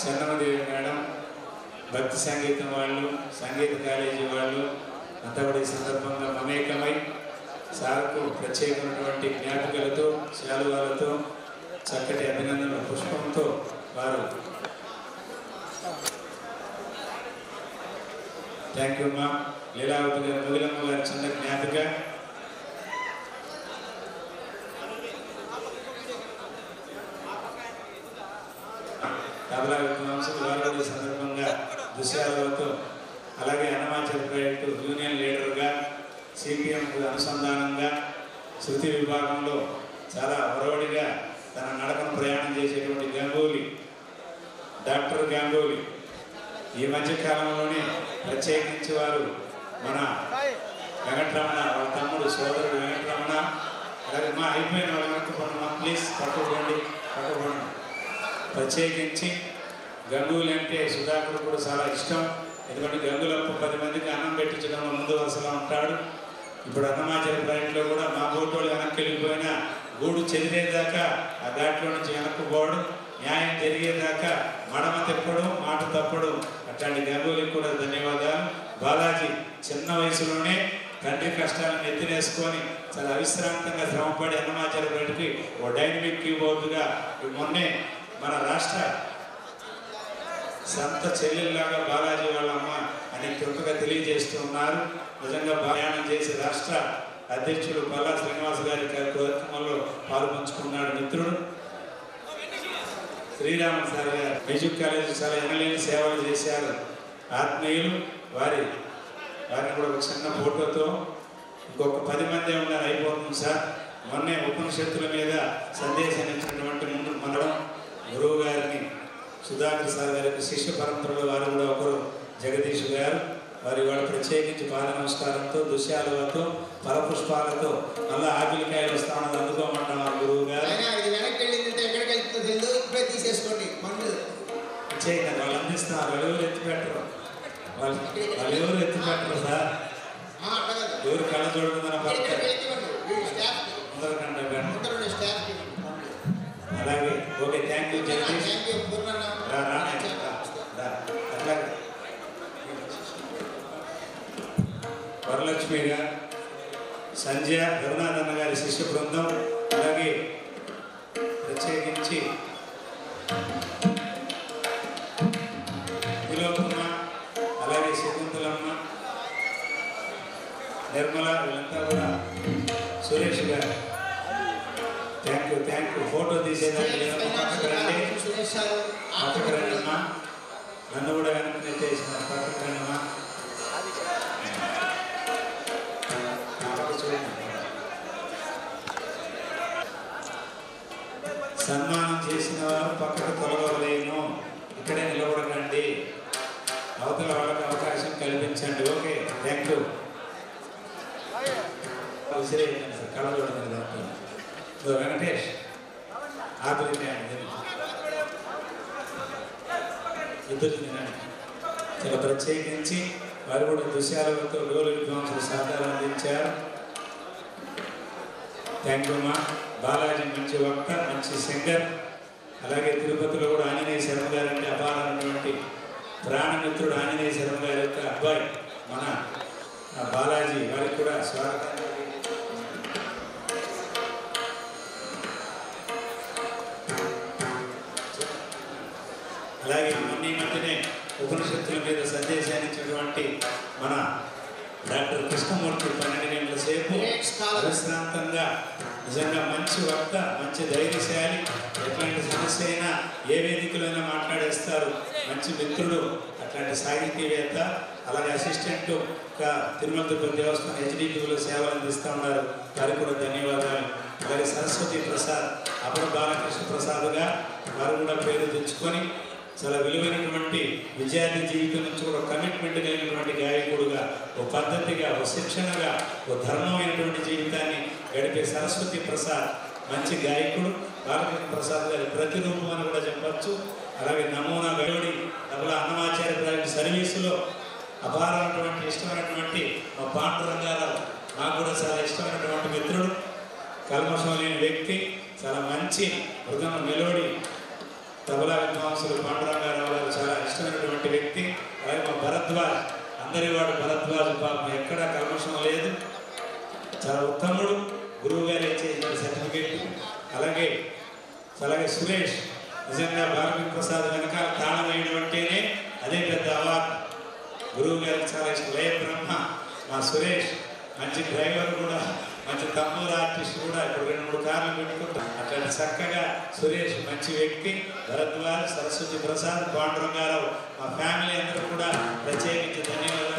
చంద్రమదేవి madam, భక్తి సంగీతం వాళ్ళు, సంగీత కాలేజీ వాళ్ళు అంతా కూడా ఈ సందర్భంగా మమేకమై సార్కు ప్రత్యేకమైనటువంటి జ్ఞాపికలతో, శాలువాలతో, చక్కటి అభినందన పుష్పంతో వారు థ్యాంక్ యూ అమ్మా. లీలావతి గారు, మొగిలమ్మ గారి చిన్న జ్ఞాపిక. తబలా విద్వాంసులు వారి సందర్భంగా దుశ్యాలతో, అలాగే అన్నమాచార్య ప్రాజెక్టు యూనియన్ లీడర్గా, సిపిఎంకు అనుసంధానంగా, శృతి విభాగంలో చాలా ఒరవడిగా తన నడకను ప్రయాణం చేసేటువంటి గంగూలీ, డాక్టర్ గంగూలీ ఈ మధ్యకాలంలోనే ప్రత్యేకించి వారు మన వెంకటరమణ, వాళ్ళ తమ్ముడు సోదరుడు వెంకటరమణ, అలాగే మా అయిపోయిన వాళ్ళ వెనకపోండి, ప్లీజ్ పట్టుకోండి. ప్రత్యేకించి గంగూలీ అంటే సుధాకర్ కూడా చాలా ఇష్టం. ఎందుకంటే గంగులప్ప 10 మందికి అన్నం పెట్టించడంలో ముందు వరుసలో ఉంటాడు. ఇప్పుడు అన్నమాచార్య ప్రాజెక్టులో కూడా మా బోటోళ్ళు వెనక్కి వెళ్ళిపోయినా గూడు చెదిరేదాకా ఆ ఘాట్లో నుంచి వెనక్కు పోవడం, న్యాయం జరిగేదాకా మడమ తిప్పడం, మాట తప్పడం, అట్లాంటి గంగూలీకి కూడా ధన్యవాదాలు. బాలాజీ చిన్న వయసులోనే తండ్రి కష్టాలను ఎత్తినేసుకొని చాలా అవిశ్రాంతంగా శ్రమపడి అన్నమాచార్య ప్రాజెక్టుకి ఓ డైనమిక్ కీబోర్డుగా మొన్నే మన రాష్ట్ర సంత చెల్లెల్లాగా బాలాజీ వాళ్ళ అమ్మ అని కృపగా తెలియజేస్తూ ఉన్నారు. నిజంగా ప్రయాణం చేసి రాష్ట్ర అధ్యక్షుడు పల్లా శ్రీనివాస్ గారి కార్యక్రమంలో పాల్పంచుకున్నాడు మిత్రుడు. శ్రీరామ్ సార్ గారు మ్యూజిక్ కాలేజీ చాలా ఎనలేని సేవలు చేశారు. ఆత్మీయులు వారిని కూడా ఒక చిన్న ఫోటోతో ఇంకొక 10 మంది ఉన్నారు, అయిపోతుంది సార్. మొన్నే ఉపనిషత్తుల మీద సందేశాన్ని ఇచ్చినటువంటి ముందు మనడం గురువు గారిని సుధాకర్ సార్ గారికి శిష్య పరంపరలో వారు కూడా ఒకరు జగదీష్ గారు. వారి వాళ్ళు ప్రత్యేకించి పాద నమస్కారంతో, దుశ్యాలతో, ఫలపుష్పాలతో మళ్ళీ ఆపిలికాయలు వస్తామని అందుకోమంటున్నారు గురువు గారు. ప్రత్యేకంగా వాళ్ళు అందిస్తున్నారు. వాళ్ళు ఎవరు ఎత్తిపెట్టరు, వాళ్ళు ఎవరు ఎత్తిపెట్టరు సార్. ఎవరు కళ్ళ చూడకుండా పడతారు. అలాగే ఓకే, థ్యాంక్ యూ జగదీష్. అట్లాగే వరలక్ష్మి గారు, సంజయ, రఘునాథన్న గారి శిష్య బృందం, అలాగే ప్రత్యేకించి విలోపమ్మ, అలాగే శకుంతలమ్మ, నిర్మల, వీళ్ళంతా కూడా, సురేష్ గారు థ్యాంక్ యూ. ఫోటో తీసేదాన్ని పక్కకు రండమ్మా, నన్ను కూడా వెనక్కి నెట్టేసిన పక్కకు రండమ్మా. సన్మానం చేసిన వారు పక్కకు తొలగలేను, ఇక్కడే నిలబడకండి, అవతల వాళ్ళకి అవకాశం కల్పించండి. Okay, thank you. విసిరేయండి సార్, కళ చూడండి. వెంకటేష్ ఆపిల్ ఇద్దరు తినండి. చాలా ప్రత్యేకించి వారు కూడా దుశ్యాలతో డోలు విద్వాంసులు సహకారం అందించారు. థ్యాంక్ యూ అమ్మా. బాలాజీ మంచి వక్త, మంచి సింగర్. అలాగే తిరుపతిలో కూడా ఆంజనేయ శర్మ గారు అంటే అపారమైనటువంటి ప్రాణమిత్రుడు ఆంజనేయ శర్మ గారి యొక్క అబ్బాయి మన బాలాజీ, వారికి కూడా స్వాగతం. అలాగే మొన్న మధ్యనే ఉపనిషత్తుల మీద సందేశాన్ని ఇచ్చినటువంటి మన డాక్టర్ కృష్ణమూర్తి 12 గంటల సేపు విశ్రాంతంగా, నిజంగా మంచి వక్త, మంచి ధైర్యశాలి, ఎట్లాంటి సమస్య అయినా ఏ వేదికలైనా మాట్లాడేస్తారు, మంచి మిత్రుడు, అట్లాంటి సాహితీవేత్త. అలాగే అసిస్టెంట్ తిరుమల తిరుపతి దేవస్థానం హెచ్డిటీలో సేవలు అందిస్తూ ఉన్నారు, వారికి కూడా ధన్యవాదాలు. అలాగే సరస్వతి ప్రసాద్, అప్పుడు బాలకృష్ణ ప్రసాద్గా వారు కూడా పేరు తెచ్చుకొని చాలా విలువైనటువంటి విద్యార్థి జీవితం నుంచి కూడా కమిట్మెంట్ కలిగినటువంటి గాయకుడుగా, ఓ పద్ధతిగా, ఓ శిక్షణగా, ఓ ధర్మమైనటువంటి జీవితాన్ని గడిపే సరస్వతి ప్రసాద్ మంచి గాయకుడు. బాలకృష్ణ ప్రసాద్ గారి ప్రతిరూపం అని కూడా చెప్పచ్చు. అలాగే నమూనా గడుడి తబలా అన్నమాచార్య ప్రాజెక్టు సర్వీసులో అపారమైనటువంటి ఇష్టమైనటువంటి మా పాండురంగారావు, నాకు కూడా చాలా ఇష్టమైనటువంటి మిత్రుడు, కల్మషం లేని వ్యక్తి, చాలా మంచి మృదంగ మెలోడీ తబలా విద్వాంసులు పాండురంగారావు చేసినటువంటి వ్యక్తి. అలాగే మా భరద్వాజ్, అందరి వాడు భరద్వాజ్, పాపం ఎక్కడా కల్మషం లేదు, చాలా ఉత్తముడు, గురువు గారు చేసిన సర్టిఫికేట్. అలాగే సురేష్, నిజంగా భారతీ ప్రసాద్ వెనకాల తాళం వేయడం అంటేనే అదే పెద్ద అవార్డు. గురువు గారికి చాలా ఇష్టం. లయ బ్రహ్మ మా సురేష్, మంచి డ్రైవర్ కూడా, మంచి తమ్ముడు ఆర్టిస్ట్ కూడా, ఇప్పుడు 2-3 కార్లు పెట్టుకుంటాం. అట్లాంటి చక్కగా సురేష్ మంచి వ్యక్తి. భరద్వాజ్, సరస్వతి ప్రసాద్, పాండురంగారావు, మా ఫ్యామిలీ అందరూ కూడా ప్రత్యేకించి ధన్యవాదాలు.